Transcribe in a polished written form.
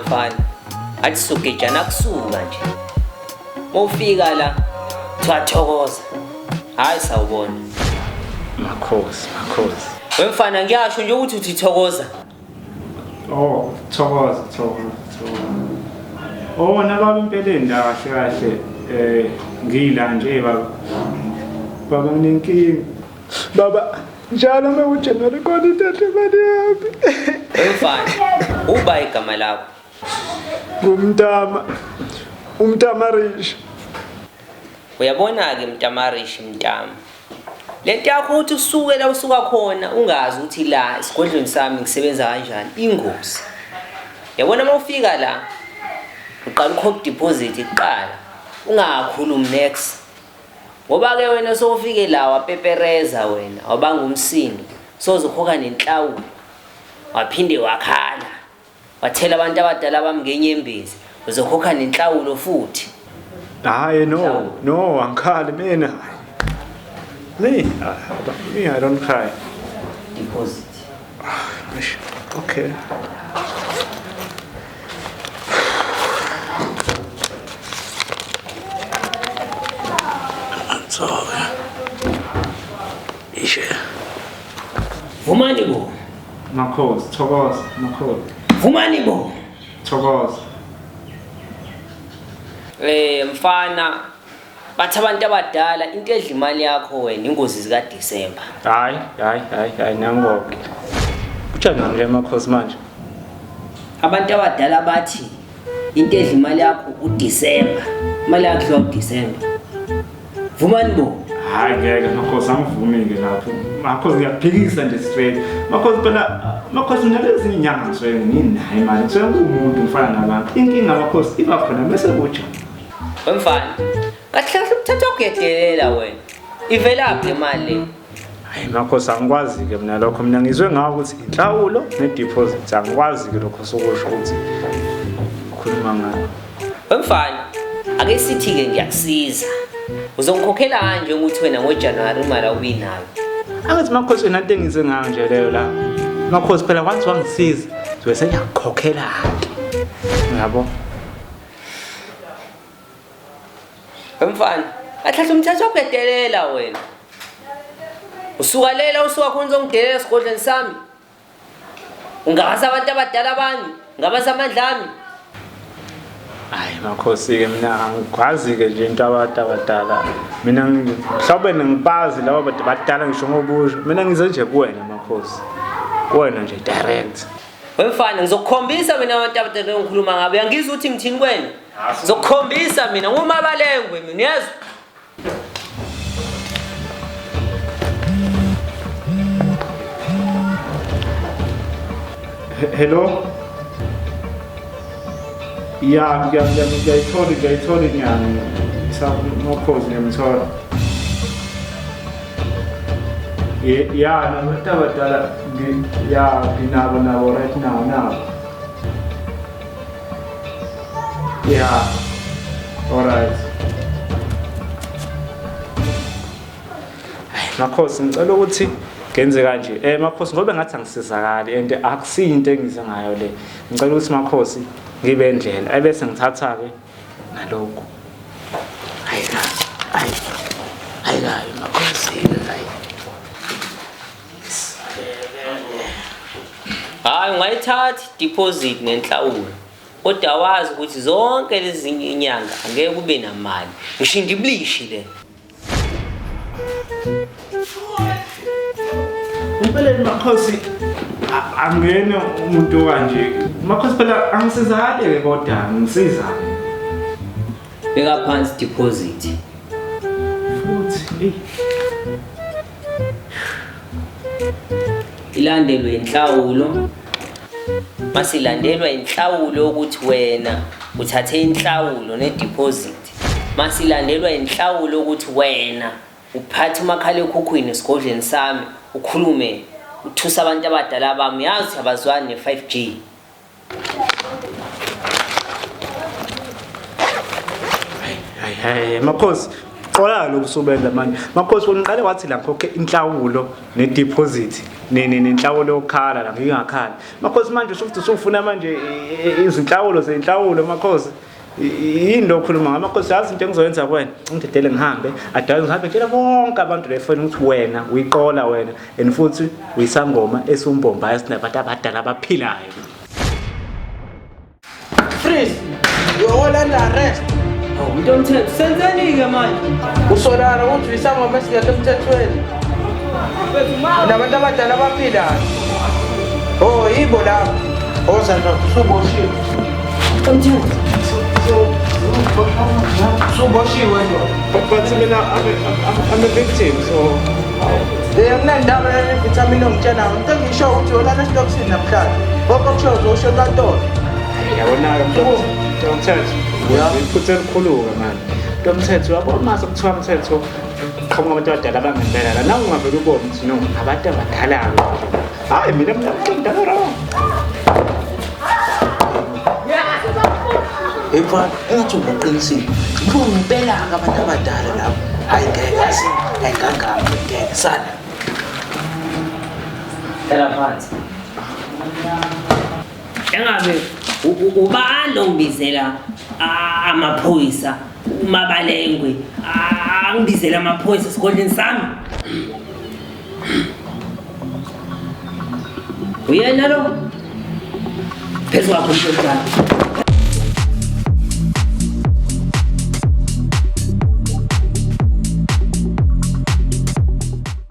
mfana. Athi sugejana kusuka nje. Mawufika la, twathokoza. Hayi sawubona. Makhosi. Wemfana ngiyasho nje ukuthi uthi thokoza. Oh, thokoza. Oh, nababa impeleni la kahle ngila nje baba. Baba nginenkinga. Baba, njalo mewuJanuary kodwa ithathe imali yami. Wemfana, uba igama lakho. Mtamarishi. Uyabona-ke Mtamarishi Mtama. Lento yakho uthi usuke la usuka khona ungazi ukuthi la esigodlweni sami ngisebenza kanjani ingozi. Yabona mawufika la uqala ukhokha deposit iqala ungakhulumi next. Ngoba ke wena sowufike la wapepereza wena wabanga umsindo sozokhokha nenhlawulo. Waphinde wakhala. Wathela abantu abadala bami ngenyembezi uzokhokha nenhlawulo futhi. Hayi no angikhali mina. Me, I don't cry. Deposit. Okay. So, ishe. Vumani bo. Makhosi, thokoza, makhosi. Vumani bo. Thokoza. Mfana bathi abantu abadala into edla imali yakho wena ingozi zika December. Hayi nangoke. Kujanani le makhosi manje? Abantu abadala bathi into edla imali yakho uDecember. Imali yakho uDecember. Vumani bo. Hayi ngeke makhosi angivumile lapho. Makhosi ngiyaphikisa nje straight. Makhosi makhosi nalezi inyanga ngizwe nginayo imali. Ngizwe ngumuntu ngifana nabantu. Inkinga makhosi iba khona bese kuja. Wemfana kahle ukuthatha ukuyedelela wena. Ivelaphi imali? Hayi makhosi angikwazi ke mina lokho mina ngizwe ngawo ukuthi inhlawulo nedeposit angikwazi ke lokho sokusho ukuthi ukhuluma ngayo. Wemfana ake sithi ke ngiyakusiza. Uzongikhokhela kanje ukuthi wena ngoJanuary imali awubinayo. Angathi makhosi wena into engize ngayo nje leyo la. Makhosi phela once wangisiza bese ngiyakukhokhela ke. Uyabo? Mfana, athatha umthetho okudelela wena. Usuka khona uzongidelela esigodlweni sami. Ungabaza abantu abadala bani? Ngabaza amandla ami. Hayi makhosi ke mina angikwazi ke nje into abantu abadala. Mina mhlawumbe ngibazi labo abantu abadala ngisho ngobusho. Mina ngize nje kuwena makhosi. Kuwena nje direct. Wemfana ngizokukhombisa mina abantu abadala engikhuluma ngabo. Uyangizwa ukuthi ngithini kwena? Ngizokukhombisa mina ngumabalengwe mina uyezwa? Hello? Yeah, ngiyayithola inyanga. Makhosi ngiyamthola. Yeah, nabantu abadala nginabo right now. Yeah. Alright. Makhosi ngicela ukuthi ngenze kanje. Makhosi ngoba ngathi angisizakali and akusinto engize ngayo le. Ngicela ukuthi makhosi ngibe indlela ebese ngithatha ke nalokho. Hayi makhosi hayi. Hayi ungayithathi deposit nenhlawulo. Kodwa wazi ukuthi zonke lezi inyanga angeke kube namali. Ngisho ndiblishi le. Impela makhosi angene umuntu kanje. Makhosi phela angisizakale kodwa ngisiza. Beka phansi deposit. Futhi ilandelwe inhlawulo. Masilandelwa inhlawulo ukuthi wena uthathe inhlawulo nedeposit. Masilandelwa inhlawulo ukuthi wena uphathe umakhala ekhukhwini esigodlweni sami ukhulume uthusa abantu abadala bami yazi abazwani ne5G. Hayi makhosi Qola lo kusubenza manje. Makhosi wona uqale wathi la ngikhokhe inhlawulo ne-deposit nenhlawulo yokukhala la ngingakhala. Makhosi manje usufuna manje izinhlawulo zenhlawulo makhosi. Yini lo khuluma ngamakhosi yazi into engizoyenza kuwena ngidedele ngihambe adazi ngihambe tshela bonke abantu le phone ukuthi wena uyiqola wena and futhi uyisangoma esumbomba esinabantu abadala abaphilayo. Freeze, you're all under arrest. Oh, Mtomthetho, senzeni-ke manje? Usolana ukuthi uyisangoma esingekho emthethweni. Nabantu abadala abaphilayo. Oh, yibo lapho. Ozanto usuboshiwe. Mtomthetho. Usuboshiwe nje. But I'm a victim, so Kunendaba yevitamin ongitshela ngento ngisho ukuthi yolana esitokisini namhlanje. Bonke okusho uzosho enkantolo. yabona Mtomthetho. Uyiphuthe elikhulu-ke manje. Mtomthetho uyabona mase kuthiwa Mthetho qhamuka abantu abadala abangempela la nawe ungavele ubone ukuthi no abantu abadala-ke. Hhayi mina ngidala wrong. Mfana, engathi ungaqinisile. Ngibona impela-ke abantu abadala lapho. Hayi ngeke yazi, ayingangami ngeke sana. Hlala phansi. Engabe ubani ongibizela amaphoyisa uMabalengwe angibizela amaphoyisa esigodleni sami? Uyena lo? Phezu kwakho mfowethu.